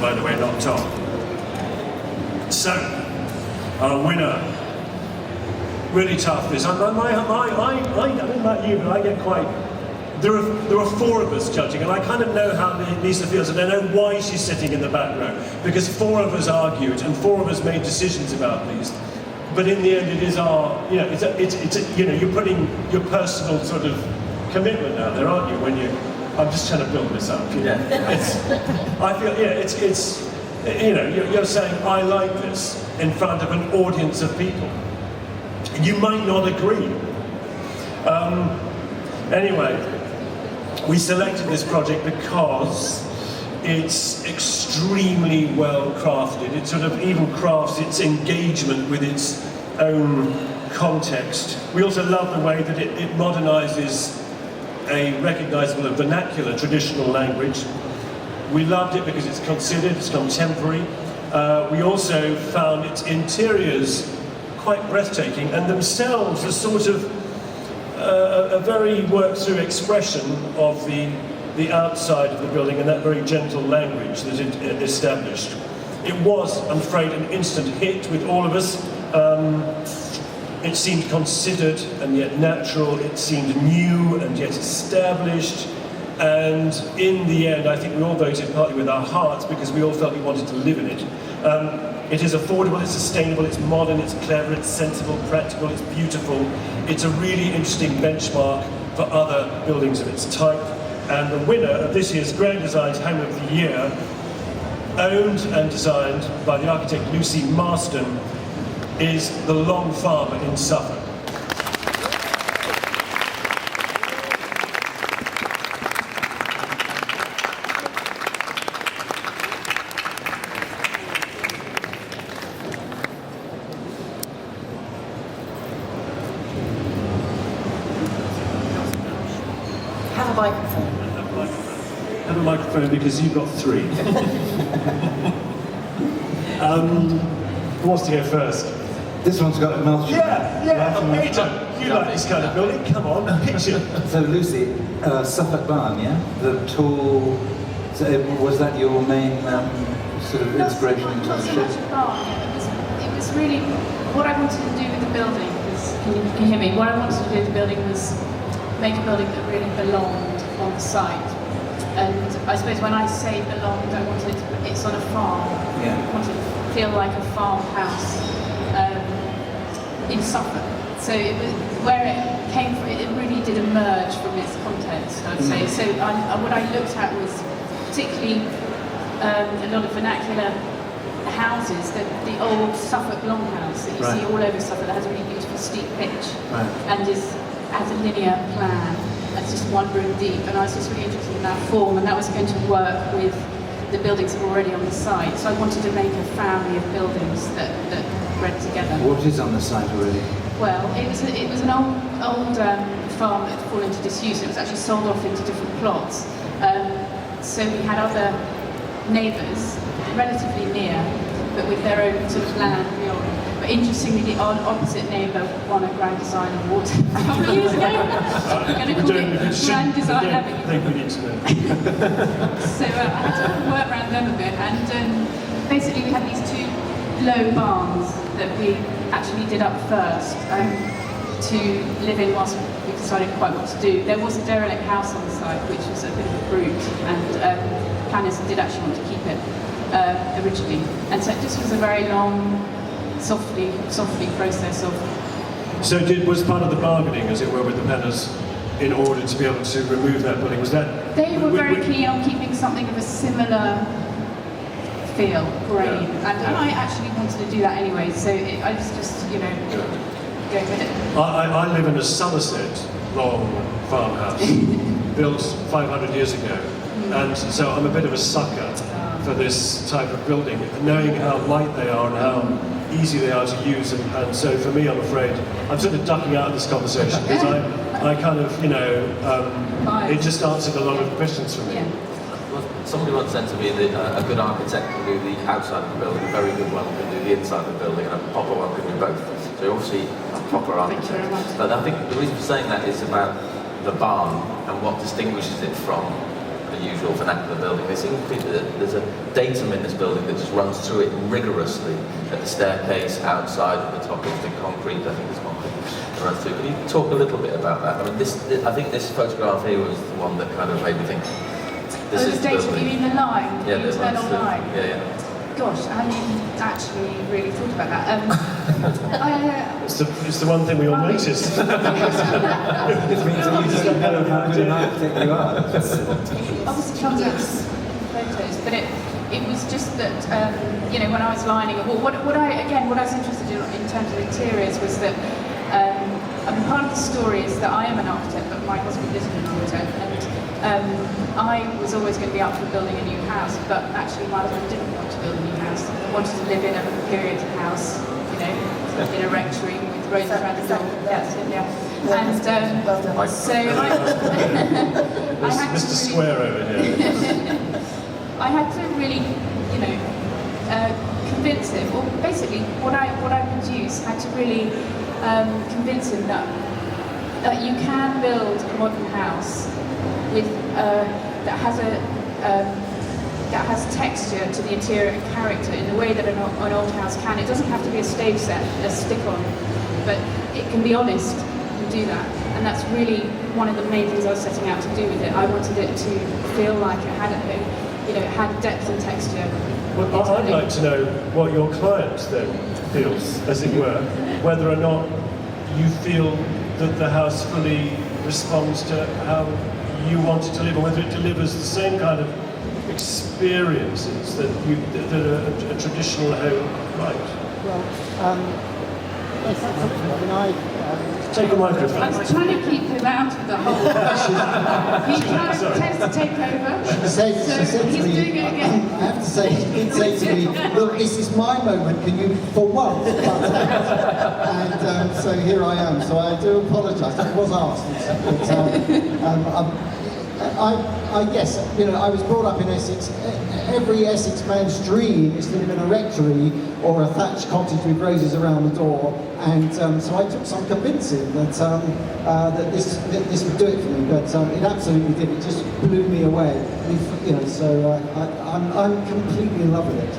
by the way, not top. So, our winner. Really tough. This. I don't know about you, but I get quite. There are four of us judging, and I kind of know how Lisa feels, and I know why she's sitting in the back row. Because four of us argued, and four of us made decisions about these. But in the end, it is our, you know, you're putting your personal sort of commitment out there, aren't you? When you, I'm just trying to build this up. You know? I feel, it's, you know, you're saying I like this in front of an audience of people. You might not agree. Anyway, we selected this project because it's extremely well crafted. It sort of even crafts its engagement with its own context. We also love the way that it modernizes a recognizable and vernacular traditional language. We loved it because it's considered, it's contemporary. We also found its interiors quite breathtaking, and themselves a sort of a very worked-through expression of the outside of the building and that very gentle language that it established. It was, I'm afraid, an instant hit with all of us. It seemed considered and yet natural. It seemed new and yet established. And in the end, I think we all voted partly with our hearts because we all felt we wanted to live in it. It is affordable, it's sustainable, it's modern, it's clever, it's sensible, practical, it's beautiful. It's a really interesting benchmark for other buildings of its type. And the winner of this year's Grand Design's Home of the Year, owned and designed by the architect Lucy Marston, is the Long Farm in Suffolk. Have a microphone because you've got three. Who wants to go first? This one's got a multitude. Yeah, Peter, you like this kind of building, come on, pitch it. So Lucy, Suffolk Barn, yeah? The tall, so was that your main sort of inspiration into the shape? It was really, what I wanted to do with the building was, can you hear me? What I wanted to do with the building was make a building that really belonged on the site. And I suppose when I say belonged, I wanted, it's on a farm. Yeah. I wanted to feel like a farmhouse in Suffolk. So it was, where it came from, it really did emerge from its context, I'd say. So what I looked at was particularly a lot of vernacular houses, the old Suffolk longhouse that you see all over Suffolk that has a really beautiful steep pitch and has a linear plan. That's just one room deep, and I was just really interested in that form, and that was going to work with the buildings that were already on the site. So I wanted to make a family of buildings that read together. What is on the site already? Well, it was an old farm that had fallen into disuse. It was actually sold off into different plots. So we had other neighbours, relatively near, but with their own sort of land beyond. But interestingly, the opposite neighbour won a Grand Design Award a couple of years ago. We're going to call it Grand Design Avenue. I think we need to know. So I had to work around them a bit, and basically we had these two low barns that we actually did up first to live in whilst we decided quite what to do. There was a derelict house on the site, which was a bit of a brute, and planners did actually want to keep it originally. And so this was a very long, softly process of. So was part of the bargaining, as it were, with the planners in order to be able to remove that building? Was that? They were very keen on keeping something of a similar feel, grain, and I actually wanted to do that anyway. So I was just, you know, going with it. I live in a Somerset long farmhouse, built 500 years ago, and so I'm a bit of a sucker for this type of building, knowing how light they are and how easy they are to use, and so for me, I'm afraid, I'm sort of ducking out of this conversation because I kind of, you know, it just answered a lot of questions for me. Yeah. Well, somebody once said to me that a good architect can do the outside of the building, a very good one can do the inside of the building, and a proper one can do both. So you're obviously a proper architect. But I think the reason for saying that is about the barn and what distinguishes it from, as usual vernacular building. There seems to be there's a datum in this building that just runs through it rigorously. At the staircase, outside, at the top of the concrete. I think there's concrete that runs through. Can you talk a little bit about that? I mean, I think this photograph here was the one that kind of made me think. This is the data, building. you mean the line, Yeah, the that internal runs through. line? Yeah. Gosh, I haven't actually really thought about that. It's the one thing we all noticed. It means that you just don't know how good an architect you are. Obviously comes out photos, but it was just that you know, when I was lining a wall, what I was interested in terms of interiors was that I mean, part of the story is that I am an architect, but my husband isn't an architect, and I was always going to be up for building a new house, but actually my husband didn't want to build a new house. He wanted to live in a period house, you know, in a rectory with roses around the door. Yeah. And so I had Mr. to Square over here. I had to really, you know, convince him, or basically what I produced had to really convince him that you can build a modern house with that has texture to the interior and character in the way that an old house can. It doesn't have to be a stage set, a stick-on, but it can be honest and do that. And that's really one of the main things I was setting out to do with it. I wanted it to feel like it had it had depth and texture. Well, I'd like to know what your client then feels, as it were, whether or not you feel that the house fully responds to how you want it to live, or whether it delivers the same kind of experiences that a traditional home might. Well, yes, I mean, Take a microphone. I'm trying to keep him out of the whole. He tends to take over. she said He's to me, doing it again. I have to say, he did say to me, look, this is my moment, can you, for once, cut out? And so here I am. So I do apologise. I was asked. Yes, you know, I was brought up in Essex. Every Essex man's dream is to live in a rectory or a thatched cottage with roses around the door. And so I took some convincing that that this would do it for me. But it absolutely did. It just blew me away. You know, so I'm completely in love with it.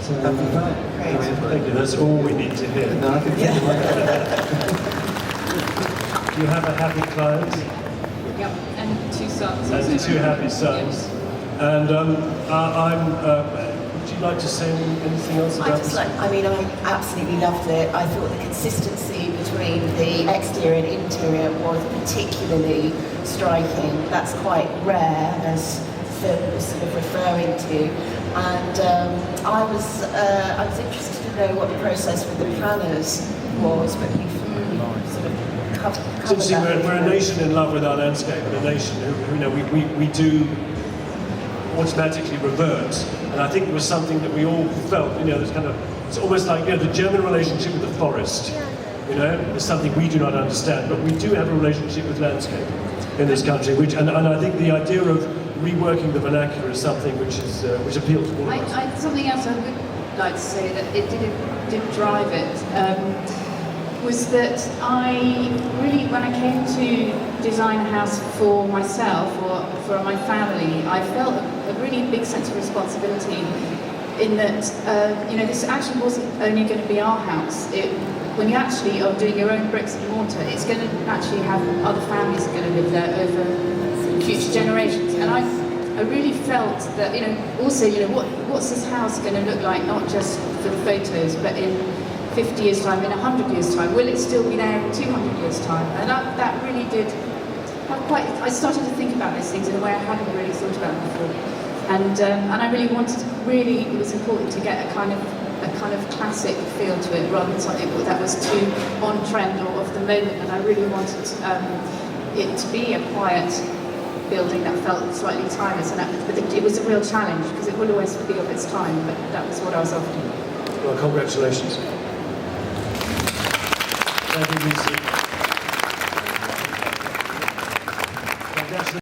So Thank you. That's all we need to hear. No, I can think of You have a happy client Yep, and two sons. and two happy sons. And would you like to say anything else about this? I absolutely loved it. I thought the consistency between the exterior and interior was particularly striking. That's quite rare, as Phil was sort of referring to. And I was interested to know what the process with the planners was, but you've sort of covered It's interesting, that. we're a nation in love with our landscape, and a nation who you know, we do automatically revert. And I think it was something that we all felt, you know, this kind of, it's almost like, you know, the German relationship with the forest, you know, is something we do not understand, but we do have a relationship with landscape in this country, and I think the idea of reworking the vernacular is something which appeals to all of us. Something else I would like to say that it did drive it was that I really, when I came to design a house for myself or for my family, I felt a really big sense of responsibility in that, you know, this actually wasn't only going to be our house. When you actually are doing your own bricks and mortar, it's going to actually have other families are going to live there over future generations. And I really felt that, you know, also, you know, what's this house going to look like, not just for the photos, but in 50 years' time, in 100 years' time? Will it still be there in 200 years' time? And that really did, I started to think about these things in a way I hadn't really thought about before. And I really wanted, it was important to get a kind of classic feel to it, rather than something that was too on trend or of the moment. And I really wanted it to be a quiet building that felt slightly timeless. But it was a real challenge, because it will always be of its time, but that was what I was after. Well, congratulations. Thank you, Lucy.